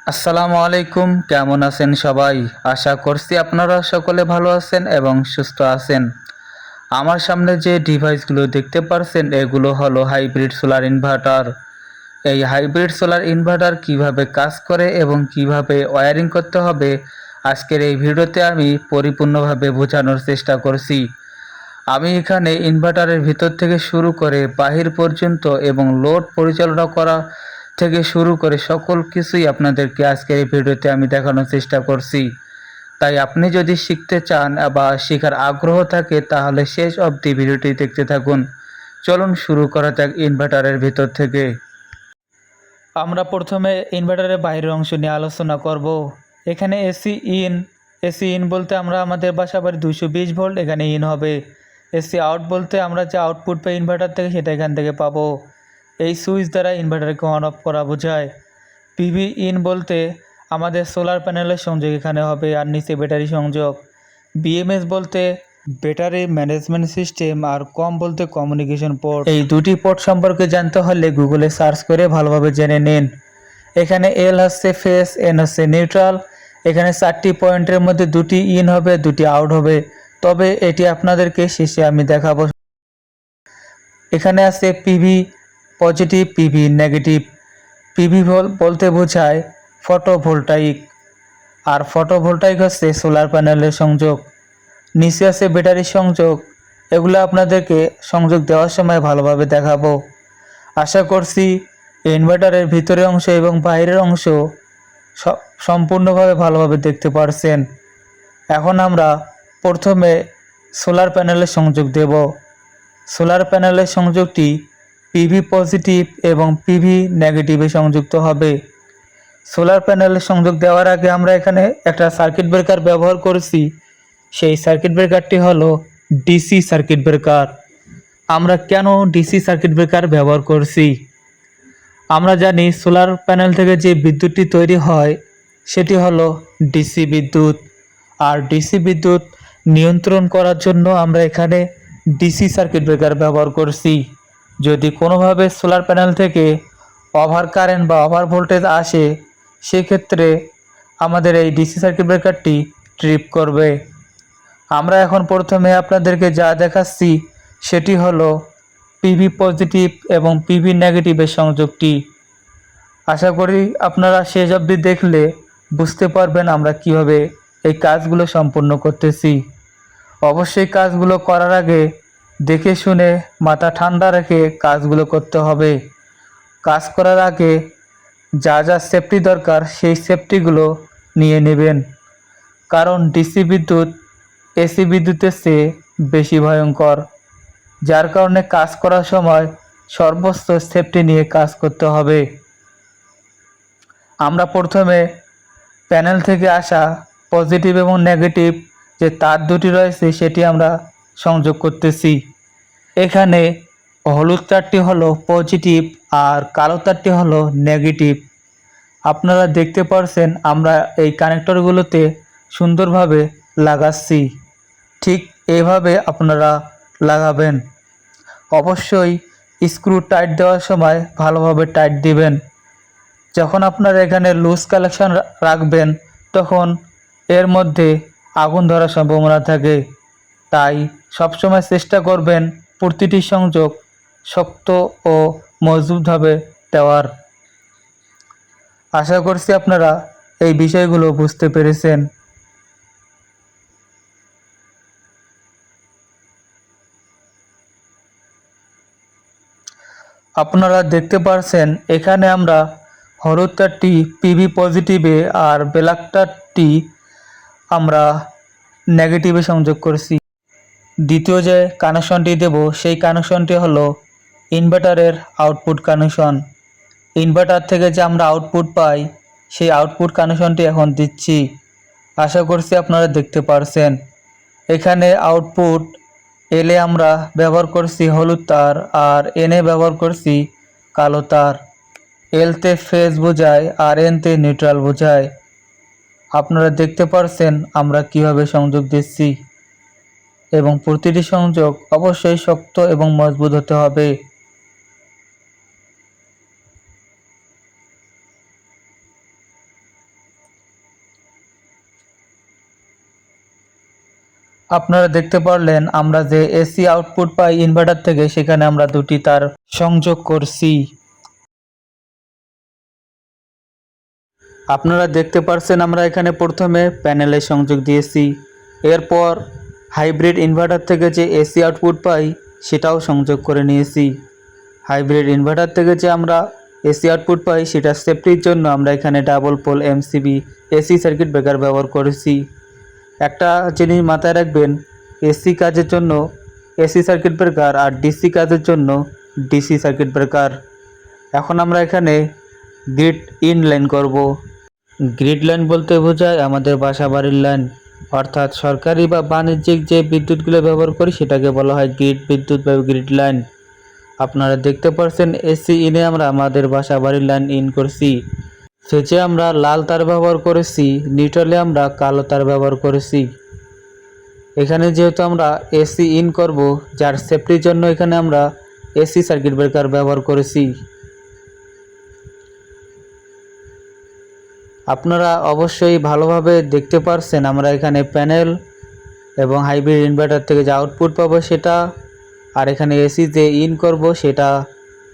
আসসালামু আলাইকুম, কেমন আছেন সবাই? আশা করছি আপনারা সকলে ভালো আছেন এবং সুস্থ আছেন। আমার সামনে যে ডিভাইসগুলো দেখতে পারছেন এগুলো হলো হাইব্রিড সোলার ইনভার্টার। এই হাইব্রিড সোলার ইনভার্টার কিভাবে কাজ করে এবং কিভাবে ওয়্যারিং করতে হবে আজকের এই ভিডিওতে আমি পরিপূর্ণভাবে বোঝানোর চেষ্টা করছি। আমি এখানে ইনভার্টারের ভিতর থেকে শুরু করে বাহির পর্যন্ত এবং লোড পরিচালনা করা থেকে শুরু করে সকল কিছুই আপনাদেরকে আজকের এই ভিডিওতে আমি দেখানোর চেষ্টা করছি। তাই আপনি যদি শিখতে চান বা শেখার আগ্রহ থাকে তাহলে শেষ অবধি ভিডিওটি দেখতে থাকুন। চলুন শুরু করা যাক ইনভার্টারের ভিতর থেকে। আমরা প্রথমে ইনভার্টারের বাইরের অংশ নিয়ে আলোচনা করব। এখানে এসি ইন বলতে আমরা আমাদের বাসাবাড়ি 220 ভোল্ট এখানে ইন হবে। এসি আউট বলতে আমরা যে আউটপুট পাই ইনভার্টার থেকে সেটা এখান থেকে পাবো। এই সুইচ দ্বারা ইনভার্টারকে অন অফ করা বোঝায়। পিভি ইন বলতে আমাদের সোলার প্যানেলের সংযোগ এখানে হবে আর নিচে ব্যাটারি সংযোগ। বিএমএস বলতে ব্যাটারি ম্যানেজমেন্ট সিস্টেম আর কম বলতে কমিউনিকেশন পোর্ট। এই দুটি পোর্ট সম্পর্কে জানতে হলে গুগলে সার্চ করে ভালোভাবে জেনে নিন। এখানে এল হচ্ছে ফেস, এন হচ্ছে নিউট্রাল। এখানে 4টি পয়েন্টের মধ্যে 2টি ইন হবে, 2টি আউট হবে, তবে এটি আপনাদেরকে শেষে আমি দেখাবো। এখানে আছে PV positive, PV negative. PV বলতে বোঝায় ফটোভোল্টাইক, আর ফটোভোল্টাইক হচ্ছে সোলার প্যানেলের সংযোগ। নিচে আছে ব্যাটারির সংযোগ। এগুলো আপনাদেরকে সংযোগ দেওয়ার সময় ভালোভাবে দেখাবো। আশা করছি ইনভার্টারের ভিতরের অংশ এবং বাইরের অংশ সম্পূর্ণভাবে ভালোভাবে দেখতে পারছেন। এখন আমরা প্রথমে সোলার প্যানেলের সংযোগ দেব। সোলার প্যানেলের সংযোগটি পিভি পজিটিভ এবং পিভি নেগেটিভে সংযুক্ত হবে। সোলার প্যানেলের সংযোগ দেওয়ার আগে আমরা এখানে একটা সার্কিট ব্রেকার ব্যবহার করেছি। সেই সার্কিট ব্রেকারটি হলো ডিসি সার্কিট ব্রেকার। আমরা কেন ডিসি সার্কিট ব্রেকার ব্যবহার করছি? আমরা জানি সোলার প্যানেল থেকে যে বিদ্যুৎটি তৈরি হয় সেটি হলো ডিসি বিদ্যুৎ, আর ডিসি বিদ্যুৎ নিয়ন্ত্রণ করার জন্য আমরা এখানে ডিসি সার্কিট ব্রেকার ব্যবহার করছি। যদি কোনোভাবে সোলার প্যানেল থেকে ওভার কারেন্ট বা ওভার ভোল্টেজ আসে সেক্ষেত্রে আমাদের এই ডিসি সার্কিট ব্রেকারটি ট্রিপ করবে। আমরা এখন প্রথমে আপনাদেরকে যা দেখাচ্ছি সেটি হলো পিভি পজিটিভ এবং পিভি নেগেটিভের সংযোগটি। আশা করি আপনারা শেষ অবধি দেখলে বুঝতে পারবেন আমরা কিভাবে এই কাজগুলো সম্পূর্ণ করতেছি। অবশ্যই কাজগুলো করার আগে দেখে শুনে মাথা ঠান্ডা রেখে কাজগুলো করতে হবে। কাজ করার আগে যা যা সেফটি দরকার সেই সেফটিগুলো নিয়ে নেবেন, কারণ ডিসি বিদ্যুৎ এসি বিদ্যুতের চেয়ে বেশি ভয়ঙ্কর। যার কারণে কাজ করার সময় সর্বোচ্চ সেফটি নিয়ে কাজ করতে হবে। আমরা প্রথমে প্যানেল থেকে আসা পজিটিভ এবং নেগেটিভ যে তার দুটি রয়েছে সেটি আমরা সংযোগ করতেছি। এখানে হলুদ তারটি হলো পজিটিভ আর কালো তারটি হলো নেগেটিভ। আপনারা দেখতে পারছেন আমরা এই কানেক্টরগুলোতে সুন্দরভাবে লাগাচ্ছি। ঠিক এইভাবে আপনারা লাগাবেন। অবশ্যই স্ক্রু টাইট দেওয়ার সময় ভালোভাবে টাইট দিবেন। যখন আপনারা এখানে লুজ কালেকশন রাখবেন তখন এর মধ্যে আগুন ধরার সম্ভাবনা থাকে। তাই সবসময় চেষ্টা করবেন প্রতিটি সংযোগ শক্ত ও মজবুতভাবে দেওয়ার। আশা করছি আপনারা এই বিষয়গুলো বুঝতে পেরেছেন। আপনারা দেখতে পারছেন এখানে আমরা হলুদ তারটি পিভি পজিটিভে আর ব্ল্যাক তারটি আমরা নেগেটিভে সংযোগ করছি। দ্বিতীয় যে কানেকশনটি দেব সেই কানেকশনটি হলো ইনভার্টারের আউটপুট কানেকশন। ইনভার্টার থেকে যে আমরা আউটপুট পাই সেই আউটপুট কানেকশনটি এখন দিচ্ছি। আশা করছি আপনারা দেখতে পারছেন। এখানে আউটপুট এলে আমরা ব্যবহার করছি হলুদ তার আর এনে ব্যবহার করছি কালো তার। এলতে ফেজ বোঝায় আর এনতে নিউট্রাল বোঝায়। আপনারা দেখতে পারছেন আমরা কিভাবে সংযোগ দিচ্ছি এবং প্রতিটি সংযোগ অবশ্যই শক্ত এবং মজবুত হতে হবে। আপনারা দেখতে পারলেন আমরা যে এসি আউটপুট পাই ইনভার্টার থেকে, সেখানে আমরা দুটি তার সংযোগ করছি। আপনারা দেখতে পারছেন আমরা এখানে প্রথমে প্যানেলে সংযোগ দিয়েছি, এরপর হাইব্রিড ইনভার্টার থেকে যে এসি আউটপুট পাই সেটাও সংযোগ করে নিয়েছি। হাইব্রিড ইনভার্টার থেকে যে আমরা এসি আউটপুট পাই সেটা সেফটির জন্য আমরা এখানে double pole MCB AC circuit breaker ব্যবহার করেছি। একটা জিনিস মাথায় রাখবেন, এসি কাজের জন্য এসি সার্কিট ব্রেকার আর ডিসি কাজের জন্য ডিসি সার্কিট ব্রেকার। এখন আমরা এখানে গ্রিড ইন লাইন করব। গ্রিড লাইন বলতে বোঝায় আমাদের বাসা বাড়ির লাইন, অর্থাৎ সরকারি বা বাণিজ্যিক যে বিদ্যুৎগুলো ব্যবহার করি সেটাকে বলা হয় গ্রিড বিদ্যুৎ বা গ্রিড লাইন। আপনারা দেখতে পাচ্ছেন এসি ইনে আমরা আমাদের বাসা বাড়ির লাইন ইন করছি। ফেজে আমরা লাল তার ব্যবহার করেছি, নিউট্রালে আমরা কালো তার ব্যবহার করেছি। এখানে যেহেতু আমরা এসি ইন করব, যার সেফটির জন্য এখানে আমরা এসি সার্কিট ব্রেকার ব্যবহার করেছি। আপনারা অবশ্যই ভালোভাবে দেখতে পারছেন আমরা এখানে প্যানেল এবং হাইব্রিড ইনভার্টার থেকে যে আউটপুট পাবো সেটা, আর এখানে এসি যে ইন করব সেটা,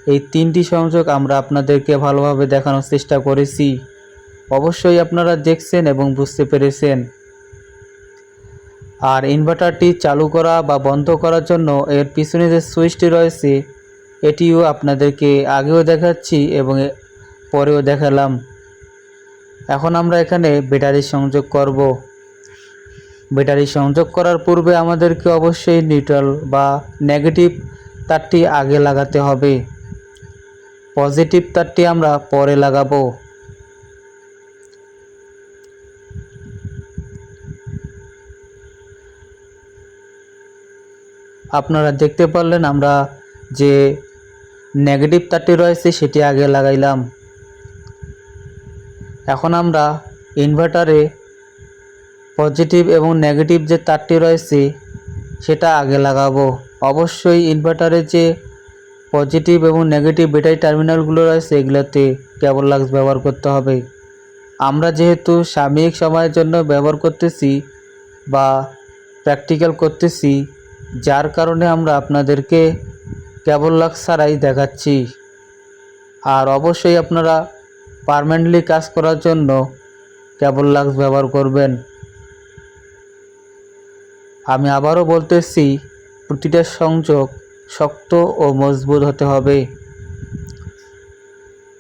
এই তিনটি সংযোগ আমরা আপনাদেরকে ভালোভাবে দেখানোর চেষ্টা করেছি। অবশ্যই আপনারা দেখছেন এবং বুঝতে পেরেছেন। আর ইনভার্টারটি চালু করা বা বন্ধ করার জন্য এর পিছনে যে সুইচটি রয়েছে এটিও আপনাদেরকে আগেও দেখাচ্ছি এবং পরেও দেখালাম। এখন আমরা এখানে ব্যাটারি সংযোগ করব। ব্যাটারি সংযোগ করার পূর্বে আমাদেরকে অবশ্যই নিউট্রাল বা নেগেটিভ তারটি আগে লাগাতে হবে, পজিটিভ তারটি আমরা পরে লাগাবো। আপনারা দেখতে পারলেন আমরা যে নেগেটিভ তারটি রয়েছে সেটি আগে লাগাইলাম। এখন আমরা ইনভার্টারে পজিটিভ এবং নেগেটিভ যে তারটি রয়েছে সেটা আগে লাগাবো। অবশ্যই ইনভার্টারে যে পজিটিভ এবং নেগেটিভ ব্যাটারি টার্মিনালগুলো রয়েছে এগুলোতে কেবল লাক্স ব্যবহার করতে হবে। আমরা যেহেতু সাময়িক সময়ের জন্য ব্যবহার করতেছি বা প্র্যাকটিক্যাল করতেছি, যার কারণে আমরা আপনাদেরকে কেবল লাক্স ছাড়াই দেখাচ্ছি। আর অবশ্যই আপনারা পার্মানেন্টলি কাজ করার জন্য কেবল লাক্স ব্যবহার করবেন। আমি আবারও বলতেছি, প্রতিটা সংযোগ শক্ত ও মজবুত হতে হবে,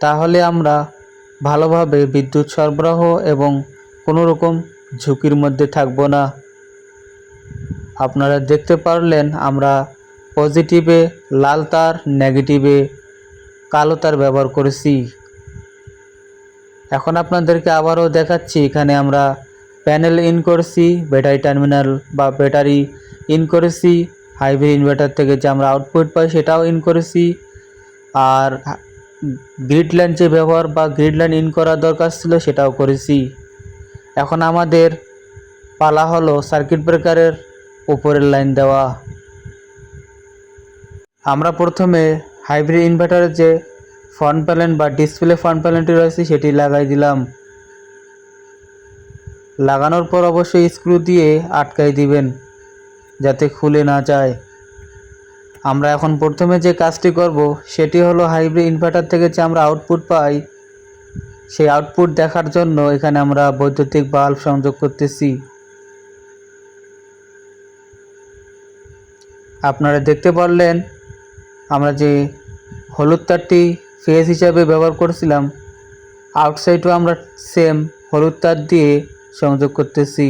তাহলে আমরা ভালোভাবে বিদ্যুৎ সরবরাহ এবং কোনো রকম ঝুঁকির মধ্যে থাকব না। আপনারা দেখতে পারলেন আমরা পজিটিভে লাল তার, নেগেটিভে কালো তার ব্যবহার করেছি। এখন আপনাদেরকে আবারও দেখাচ্ছি, এখানে আমরা প্যানেল ইন করেছি, ব্যাটারি টার্মিনাল বা ব্যাটারি ইন করেছি, হাইব্রিড ইনভার্টার থেকে যে আমরা আউটপুট পাই সেটাও ইন করেছি, আর গ্রিড লাইন যে ব্যবহার বা গ্রিড লাইন ইন করার দরকার ছিল সেটাও করেছি। এখন আমাদের পালা হলো সার্কিট ব্রেকারের উপরের লাইন দেওয়া। আমরা প্রথমে হাইব্রিড ইনভার্টারের যে ফ্রন্ট প্যানেল বা ডিসপ্লে ফ্রন্ট প্যানেলটি রয়েছে সেটি লাগাই দিলাম। লাগানোর পর অবশ্যই স্ক্রু দিয়ে আটকাই দিবেন যাতে খুলে না যায়। আমরা এখন প্রথমে যে কাজটি করব সেটি হলো হাইব্রিড ইনভার্টার থেকে যে আমরা আউটপুট পাই সেই আউটপুট দেখার জন্য এখানে আমরা বৈদ্যুতিক বাল্ব সংযোগ করতেছি। আপনারা দেখতে পারলেন আমরা যে হলুদ তারটি ফেজ হিসাবে ব্যবহার করেছিলাম, আউটসাইডও আমরা সেম হলুদ তার দিয়ে সংযোগ করতেছি।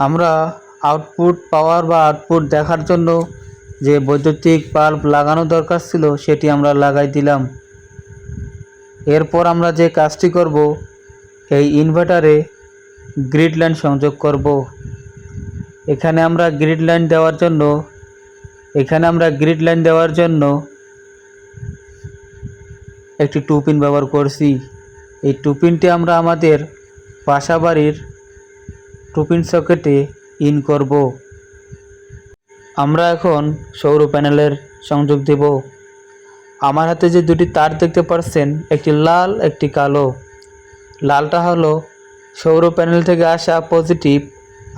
আমরা আউটপুট পাওয়ার বা আউটপুট দেখার জন্য যে বৈদ্যুতিক বাল্ব লাগানো দরকার ছিল সেটি আমরা লাগাই দিলাম। এরপর আমরা যে কাজটি করব, এই ইনভার্টারে গ্রিড লাইন সংযোগ করব। এখানে আমরা গ্রিড লাইন দেওয়ার জন্য একটি টু পিন ব্যবহার করছি। এই টু পিনটি আমরা আমাদের বাসা বাড়ির টু পিন সকেটে ইন করব। আমরা এখন সৌর প্যানেলের সংযোগ দেব। আমার হাতে যে দুটি তার দেখতে পাচ্ছেন, একটি লাল একটি কালো। লালটা হলো সৌর প্যানেল থেকে আসা পজিটিভ,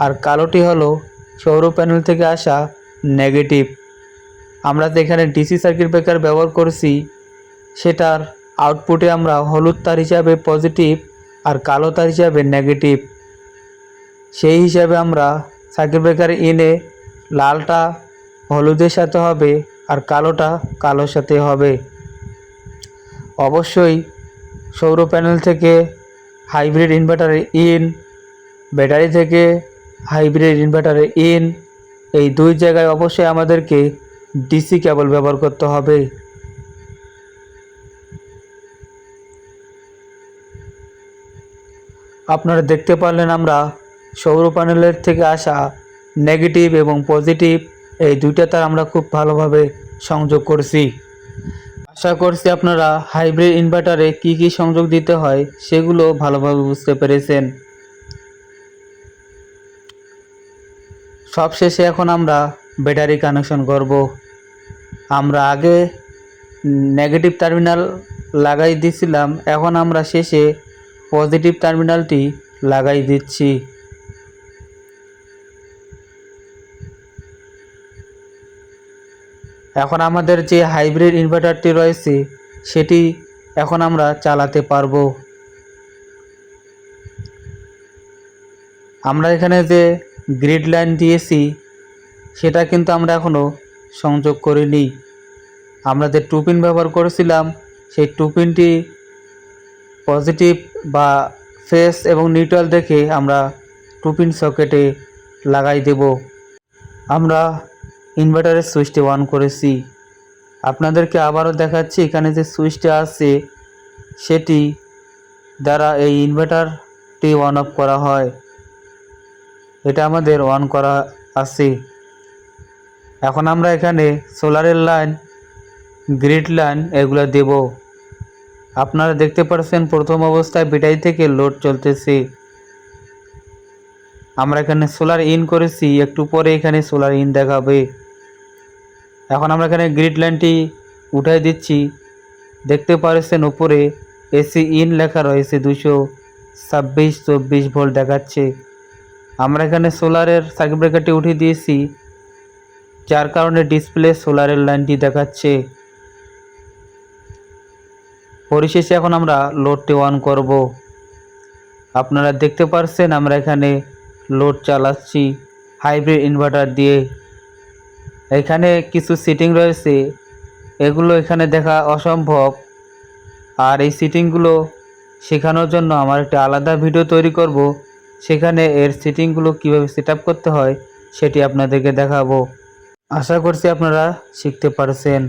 আর কালোটি হলো সৌর প্যানেল থেকে আসা নেগেটিভ। আমরা যেখানে ডিসি সার্কিট ব্রেকার ব্যবহার করছি, সেটার আউটপুটে আমরা হলুদ তার হিসাবে পজিটিভ আর কালো তার হিসাবে নেগেটিভ। সেই হিসাবে আমরা সার্কিট ব্রেকার ইনে লালটা হলুদের সাথে হবে আর কালোটা কালোর সাথে হবে। অবশ্যই সৌর প্যানেল থেকে হাইব্রিড ইনভার্টারে ইন, ব্যাটারি থেকে হাইব্রিড ইনভার্টারে ইন, এই দুই জায়গায় অবশ্যই আমাদেরকে ডিসি কেবল ব্যবহার করতে হবে। আপনারা দেখতে পারলেন আমরা সৌর প্যানেলের থেকে আসা নেগেটিভ এবং পজিটিভ এই দুইটা তার আমরা খুব ভালোভাবে সংযোগ করছি। আশা করছি আপনারা হাইব্রিড ইনভার্টারে কি কি সংযোগ দিতে হয় সেগুলো ভালোভাবে বুঝতে পেরেছেন। সবশেষে এখন আমরা ব্যাটারি কানেকশন করব। আমরা আগে নেগেটিভ টার্মিনাল লাগাই দিয়েছিলাম, এখন আমরা শেষে পজিটিভ টার্মিনালটি লাগাই দিচ্ছি। এখন আমাদের যে হাইব্রিড ইনভার্টারটি রয়েছে সেটি এখন আমরা চালাতে পারবো। আমরা এখানে যে গ্রিড লাইন দিয়েছি সেটা কিন্তু আমরা এখনও সংযোগ করিনি। আমরা যে টুপিন ব্যবহার করেছিলাম সেই টুপিনটি পজিটিভ বা ফেস এবং নিউট্রাল দেখে আমরা টুপিন সকেটে লাগাই দেব। আমরা ইনভার্টারের সুইচটি অন করেছি। আপনাদেরকে আবারও দেখাচ্ছি, এখানে যে সুইচটি আছে সেটি দ্বারা এই ইনভার্টারটি অন অফ করা হয়। এটা আমাদের অন করা আছে। এখন আমরা এখানে সোলারের লাইন, গ্রিড লাইন এগুলো দেব। আপনারা দেখতে পাচ্ছেন প্রথম অবস্থায় ব্যাটারি থেকে লোড চলতেছে। আমরা এখানে সোলার ইন করেছি, একটু পরে এখানে সোলার ইন দেখাবে। এখন আমরা এখানে গ্রিড লাইনটি উঠাই দিচ্ছি। দেখতে পাচ্ছেন উপরে এসি ইন লেখা রয়েছে, 226-24 ভোল্ট দেখাচ্ছে। আমরা এখানে সোলারের সার্কিট ব্রেকারটি উঠিয়ে দিয়েছি, যার কারণে ডিসপ্লে সোলারের লাইনটি দেখাচ্ছে। পরিশেষে এখন আমরা লোডটি অন করব। আপনারা দেখতে পাচ্ছেন আমরা এখানে লোড চালাচ্ছি হাইব্রিড ইনভার্টার দিয়ে। এখানে কিছু সেটিং রয়েছে, এগুলো এখানে দেখা অসম্ভব, আর এই সেটিংগুলো শেখানোর জন্য আমার একটা আলাদা ভিডিও তৈরি করব। সেখানে এর সেটিংগুলো কীভাবে সেট আপ করতে হয় সেটি আপনাদেরকে দেখাবো। আশা করছি আপনারা শিখতে পারছেন।